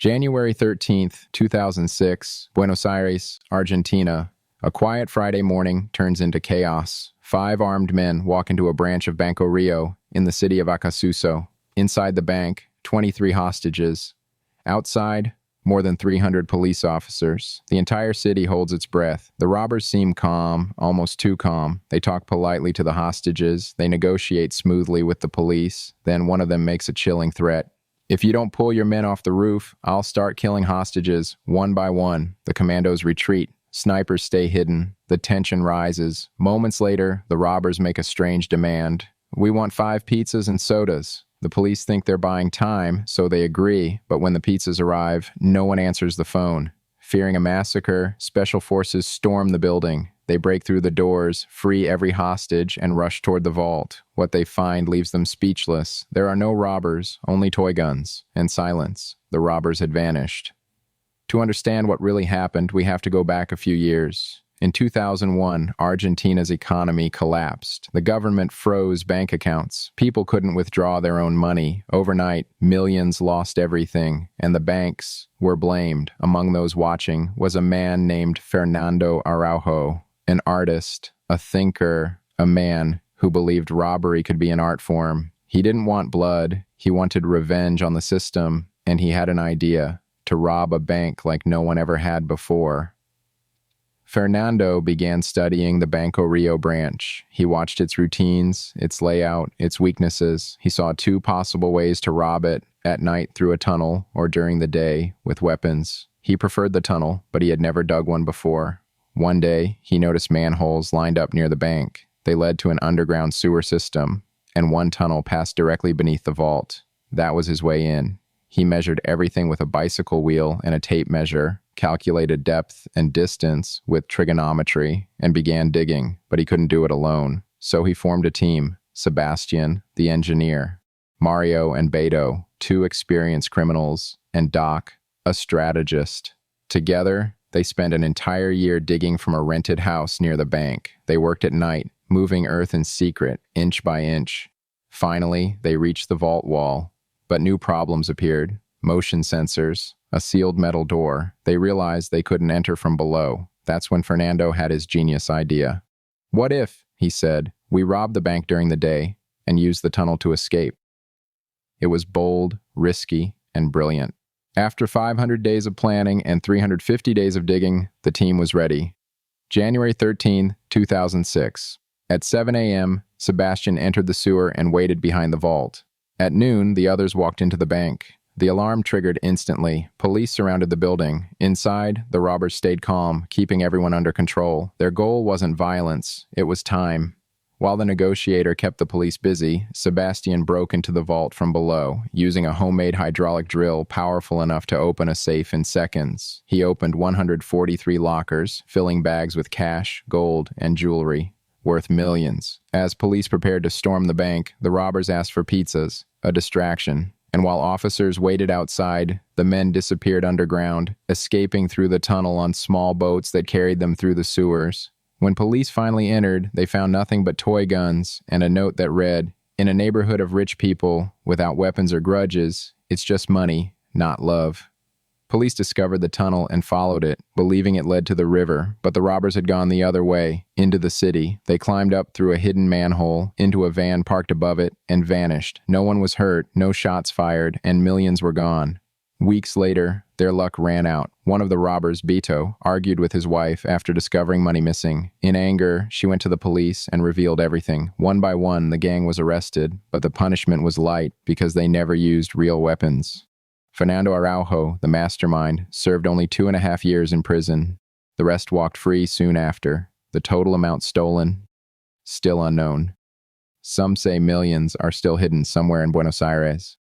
January 13th, 2006, Buenos Aires, Argentina. A quiet Friday morning turns into chaos. 5 armed men walk into a branch of Banco Rio in the city of Acasuso. Inside the bank, 23 hostages. Outside, more than 300 police officers. The entire city holds its breath. The robbers seem calm, almost too calm. They talk politely to the hostages. They negotiate smoothly with the police. Then one of them makes a chilling threat. "If you don't pull your men off the roof, I'll start killing hostages, one by one." The commandos retreat. Snipers stay hidden. The tension rises. Moments later, the robbers make a strange demand. "We want 5 pizzas and sodas." The police think they're buying time, so they agree, but when the pizzas arrive, no one answers the phone. Fearing a massacre, special forces storm the building. They break through the doors, free every hostage, and rush toward the vault. What they find leaves them speechless. There are no robbers, only toy guns, and silence. The robbers had vanished. To understand what really happened, we have to go back a few years. In 2001, Argentina's economy collapsed. The government froze bank accounts. People couldn't withdraw their own money. Overnight, millions lost everything, and the banks were blamed. Among those watching was a man named Fernando Araujo, an artist, a thinker, a man who believed robbery could be an art form. He didn't want blood. He wanted revenge on the system, and he had an idea: to rob a bank like no one ever had before. Fernando began studying the Banco Rio branch. He watched its routines, its layout, its weaknesses. He saw 2 possible ways to rob it: at night through a tunnel, or during the day with weapons. He preferred the tunnel, but he had never dug one before. One day, he noticed manholes lined up near the bank. They led to an underground sewer system, and one tunnel passed directly beneath the vault. That was his way in. He measured everything with a bicycle wheel and a tape measure, calculated depth and distance with trigonometry, and began digging, but he couldn't do it alone. So he formed a team: Sebastian, the engineer, Mario and Beto, 2 experienced criminals, and Doc, a strategist. Together, they spent an entire year digging from a rented house near the bank. They worked at night, moving earth in secret, inch by inch. Finally, they reached the vault wall, but new problems appeared: motion sensors, a sealed metal door. They realized they couldn't enter from below. That's when Fernando had his genius idea. "What if," he said, "we rob the bank during the day and use the tunnel to escape?" It was bold, risky, and brilliant. After 500 days of planning and 350 days of digging, the team was ready. January 13, 2006. At 7 a.m., Sebastian entered the sewer and waited behind the vault. At noon, the others walked into the bank. The alarm triggered instantly. Police surrounded the building. Inside, the robbers stayed calm, keeping everyone under control. Their goal wasn't violence, it was time. While the negotiator kept the police busy, Sebastian broke into the vault from below, using a homemade hydraulic drill powerful enough to open a safe in seconds. He opened 143 lockers, filling bags with cash, gold, and jewelry, worth millions. As police prepared to storm the bank, the robbers asked for pizzas, a distraction. And while officers waited outside, the men disappeared underground, escaping through the tunnel on small boats that carried them through the sewers. When police finally entered, they found nothing but toy guns and a note that read, "In a neighborhood of rich people, without weapons or grudges, it's just money, not love." Police discovered the tunnel and followed it, believing it led to the river, but the robbers had gone the other way, into the city. They climbed up through a hidden manhole, into a van parked above it, and vanished. No one was hurt, no shots fired, and millions were gone. Weeks later, their luck ran out. One of the robbers, Beto, argued with his wife after discovering money missing. In anger, she went to the police and revealed everything. One by one, the gang was arrested, but the punishment was light because they never used real weapons. Fernando Araujo, the mastermind, served only 2.5 years in prison. The rest walked free soon after. The total amount stolen, still unknown. Some say millions are still hidden somewhere in Buenos Aires.